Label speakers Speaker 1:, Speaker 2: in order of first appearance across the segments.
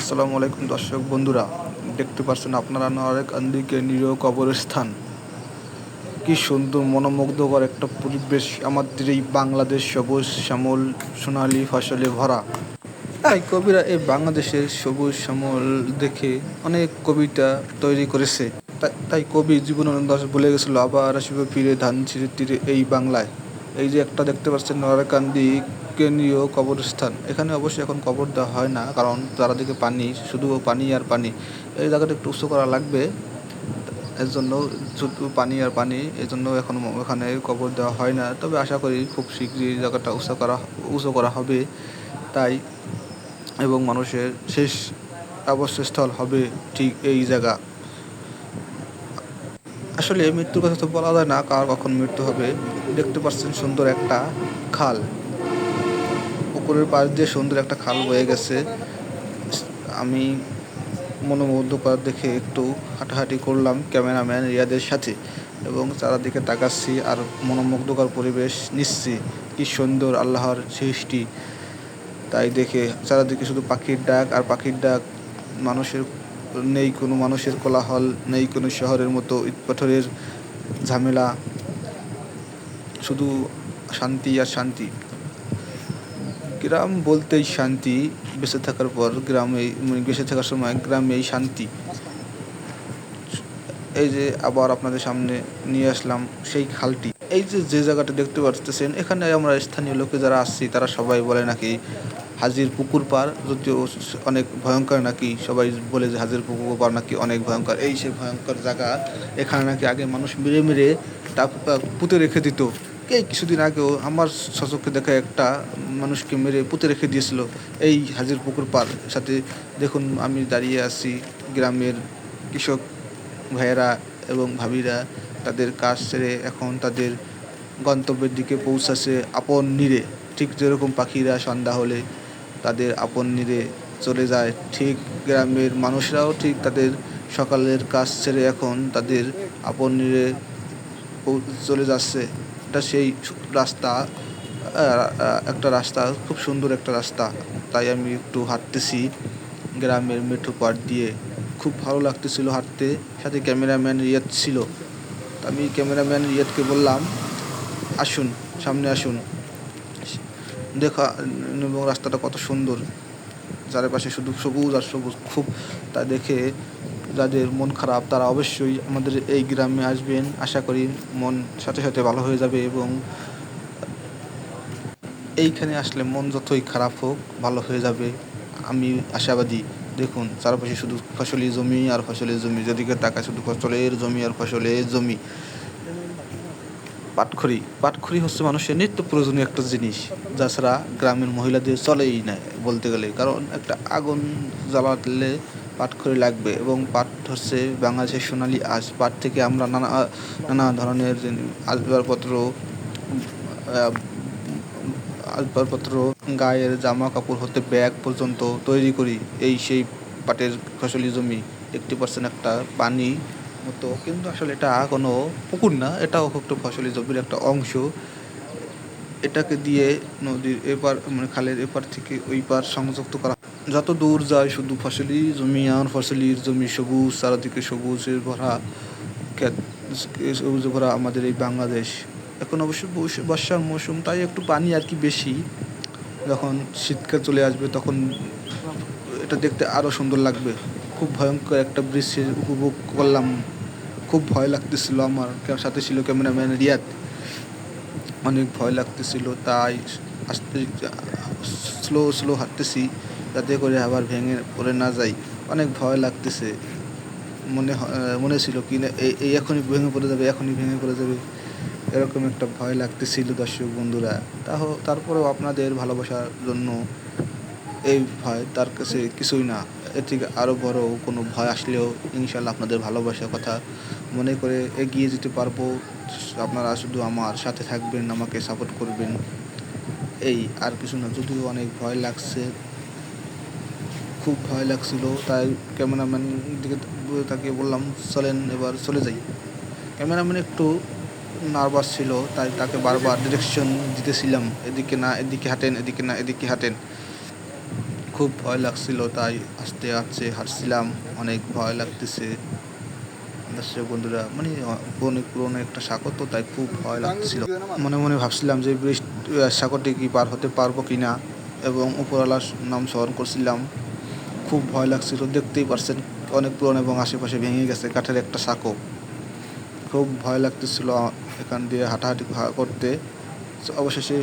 Speaker 1: আসসালামু আলাইকুম দর্শক বন্ধুরা, দেখতে পাচ্ছেন আপনারা নয়ারকান্দিকে নিরীহ কবরস্থান। কি সুন্দর মনোমুগ্ধকর একটা পরিবেশ আমাদের এই বাংলাদেশ, সবুজ শ্যামল সোনালী ফসলে ভরা। তাই কবিরা এই বাংলাদেশের সবুজ শ্যামল দেখে অনেক কবিতা তৈরি করেছে। তাই কবি জীবনানন্দ দাশ বলে গেছিল, আবার আসিবে ফিরে ধান ছিঁড়ে তীরে এই বাংলায়। এই যে একটা দেখতে পাচ্ছেন নয়ারকান্দি কেন্দ্রীয় কবরস্থান, এখানে অবশ্যই এখন কবর দেওয়া হয় না, কারণ চারদিকে পানি, শুধু পানি আর পানি। এই জায়গাটা একটু উঁচু করা লাগবে, এর জন্য শুধু পানি আর পানি, এই জন্য এখন এখানে কবর দেওয়া হয় না। তবে আশা করি খুব শীঘ্রই এই জায়গাটা উঁচু করা হবে। তাই এবং মানুষের শেষ আবাসস্থল হবে ঠিক এই জায়গা। আসলে মৃত্যুর কথা তো বলা যায় না, কার কখন মৃত্যু হবে। দেখতে পাচ্ছেন সুন্দর একটা খাল, পুকুরের পাশ দিয়ে সুন্দর একটা খাল বয়ে গেছে। আমি মনোমুগ্ধকর দেখে একটু হাঁটাহাঁটি করলাম ক্যামেরাম্যান রিয়াদের সাথে, এবং চারিদিকে তাকাচ্ছি আর মনোমুগ্ধকর পরিবেশ নিচ্ছি। কি সুন্দর আল্লাহর সৃষ্টি! তাই দেখে চারিদিকে শুধু পাখির ডাক আর পাখির ডাক। মানুষের নেই কোনো মানুষের কোলাহল, নেই কোনো শহরের মতো ইটপাথরের ঝামেলা, শুধু শান্তি আর শান্তি। গ্রাম বলতেই শান্তি। বেঁচে থাকার পর বেঁচে থাকার সময় গ্রামেই শান্তি। এই যে আবার আপনাদের সামনে নিয়ে আসলাম সেই খালটি। এই যে জায়গাটা দেখতে পাচ্ছেন, এখানে আমরা স্থানীয় লোকে যারা আসছি তারা সবাই বলে নাকি হাজির পুকুর পাড়, যদিও অনেক ভয়ঙ্কর নাকি। সবাই বলে যে হাজির পুকুর পাড় নাকি অনেক ভয়ঙ্কর। এই সে ভয়ঙ্কর জায়গা। এখানে নাকি আগে মানুষ মেরে মেরে পুঁতে রেখে দিত। এই কিছুদিন আগেও আমার সচক্ষে দেখা একটা মানুষকে মেরে পুঁতে রেখে দিয়েছিল এই হাজির পুকুর পাড়। সাথে দেখুন আমি দাঁড়িয়ে আছি, গ্রামের কৃষক ভাইয়েরা এবং ভাবিরা তাদের কাজ সেরে এখন তাদের গন্তব্যের দিকে পৌঁছাছে আপন নীড়ে। ঠিক যেরকম পাখিরা সন্ধ্যা হলে তাদের আপন নীড়ে চলে যায়, ঠিক গ্রামের মানুষরাও ঠিক তাদের সকালের কাজ ছেড়ে এখন তাদের আপন নীড়ে চলে যাচ্ছে। এটা সেই রাস্তা, একটা রাস্তা, খুব সুন্দর একটা রাস্তা। তাই আমি একটু হাঁটতেছি গ্রামের মেঠো পাড় দিয়ে। খুব ভালো লাগতেছিল হাঁটতে, সাথে ক্যামেরাম্যান রিয়াদ ছিল। আমি ক্যামেরাম্যান রিয়াদকে বললাম, আসুন সামনে আসুন, দেখা এবং রাস্তাটা কত সুন্দর, চারিপাশে শুধু সবুজ আর সবুজ। খুব তা দেখে যাদের মন খারাপ তারা অবশ্যই আমাদের এই গ্রামে আসবেন। আশা করি মন সাথে সাথে ভালো হয়ে যাবে, এবং এইখানে আসলে মন যতই খারাপ হোক ভালো হয়ে যাবে, আমি আশাবাদী। দেখুন চারপাশে শুধু ফসলি জমি আর ফসলের জমি, যেদিকে তাকায় শুধু ফসলের জমি আর ফসলের জমি। পাটখড়ি হচ্ছে মানুষের নিত্য প্রয়োজনীয় একটা জিনিস, যা ছাড়া গ্রামের মহিলাদের চলেই না বলতে গেলে। কারণ একটা আগুন জ্বালালে পাটখড়ি লাগবে, এবং পাট হচ্ছে বাংলাদেশের সোনালী আঁশ। পাট থেকে আমরা নানা ধরনের আসবাবপত্র, গায়ের জামা কাপড় হতে ব্যাগ পর্যন্ত তৈরি করি। এই সেই পাটের ফসলি জমি। দেখতে পাচ্ছেন একটা পানি মতো, কিন্তু আসলে এটা কোনো পুকুর না, এটাও একটু ফসলি জমির একটা অংশ। এটাকে দিয়ে নদীর এপার, মানে খালের এপার থেকে ওই পার সংযুক্ত করা। যত দূর যায় শুধু ফসলি জমি আর ফসলির জমি, সবুজ, চারিদিকে সবুজের ভরা ক্ষেত, সবুজে ভরা আমাদের এই বাংলাদেশ। এখন অবশ্য বর্ষার মৌসুম, তাই একটু পানি আর কি বেশি। যখন শীতকাল চলে আসবে তখন এটা দেখতে আরও সুন্দর লাগবে। খুব ভয়ঙ্কর একটা দৃশ্যের উপভোগ করলাম। খুব ভয় লাগতেছিল আমার, সাথে ছিল ক্যামেরাম্যান রিয়াদ। অনেক ভয় লাগতেছিল, তাই আস্তে স্লো হাঁটতেছি, যাতে করে আবার ভেঙে পড়ে না যাই। অনেক ভয় লাগতেছে, মনে ছিল কি না এই এখনই ভেঙে পড়ে যাবে, এরকম একটা ভয় লাগতেছিল দর্শক বন্ধুরা। তারপরেও আপনাদের ভালোবাসার জন্য এই ভয় তার কাছে কিছুই না। এর থেকে আরও বড় কোনো ভয় আসলেও ইনশাল্লাহ আপনাদের ভালোবাসার কথা মনে করে এগিয়ে যেতে পারবো। আপনারা শুধু আমার সাথে থাকবেন, আমাকে সাপোর্ট করবেন, এই আর কিছু না। যদিও অনেক ভয় লাগছে, খুব ভয় লাগছিল, তাই ক্যামেরাম্যান দিকে তাকিয়ে বললাম, চলেন এবার চলে যাই। ক্যামেরাম্যান একটু নার্ভাস ছিল, তাই তাকে বারবার ডিরেকশন দিতেছিলাম, এদিকে না এদিকে হাঁটেন, এদিকে না এদিকে হাঁটেন। খুব ভয় লাগছিল, তাই আস্তে আস্তে হাঁটছিলাম। অনেক ভয় লাগতেছে। দর্শক বন্ধুরা, মানে অনেক পুরনো একটা সাঁকো, তো তাই খুব ভয় লাগছিল। মনে মনে ভাবছিলাম যে সাঁকোটি কি পার হতে পারবো কিনা, এবং উপরওয়ালার নাম স্মরণ করছিলাম। খুব ভয় লাগছিল, দেখতেই পারছেন অনেক পুরনো এবং আশেপাশে ভেঙে গেছে কাঠের একটা সাঁকো। খুব ভয় লাগতেছিল এখান দিয়ে হাঁটাহাঁটি করতে। অবশেষে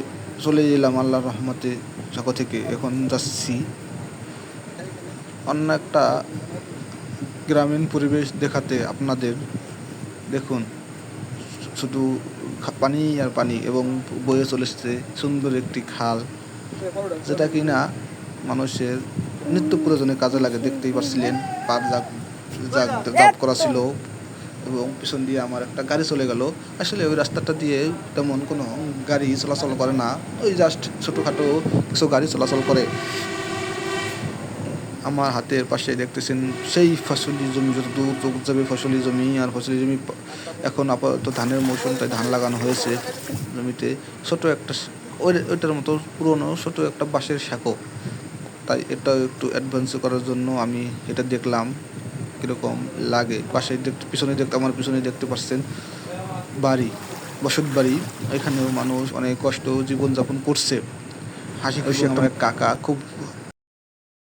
Speaker 1: চলে এলাম আল্লাহর রহমতে সাঁকো থেকে। এখন যাচ্ছি অন্য একটা গ্রামীণ পরিবেশ দেখাতে আপনাদের। দেখুন, শুধু পানি আর পানি, এবং বয়ে চলেছে সুন্দর একটি খাল, যেটা কিনা মানুষের নিত্য প্রয়োজনে কাজে লাগে। দেখতেই পাচ্ছিলেন পার জাগ করা ছিল, এবং পিছন দিয়ে আমার একটা গাড়ি চলে গেল। আসলে ওই রাস্তাটা দিয়ে তেমন কোনো গাড়ি চলাচল করে না, ওই জাস্ট ছোটোখাটো কিছু গাড়ি চলাচল করে। আমার হাতের পাশে দেখতেছেন সেই ফসলি জমি, যত দূর চোখ যাবে ফসলি জমি আর ফসলি জমি। এখন আপাতত ধানের মৌসুম, তাই ধান লাগানো হয়েছে জমিতে। ছোটো একটা ওইটার মতো পুরনো ছোটো একটা বাঁশের সাঁকো, তাই এটা একটু অ্যাডভেঞ্চার করার জন্য আমি এটা দেখলাম কীরকম লাগে। পাশে আমার পিছনে দেখতে পাচ্ছেন বাড়ি, বসত বাড়ি। এখানেও মানুষ অনেক কষ্ট জীবনযাপন করছে। হাসি খুশি আমার এক কাকা, খুব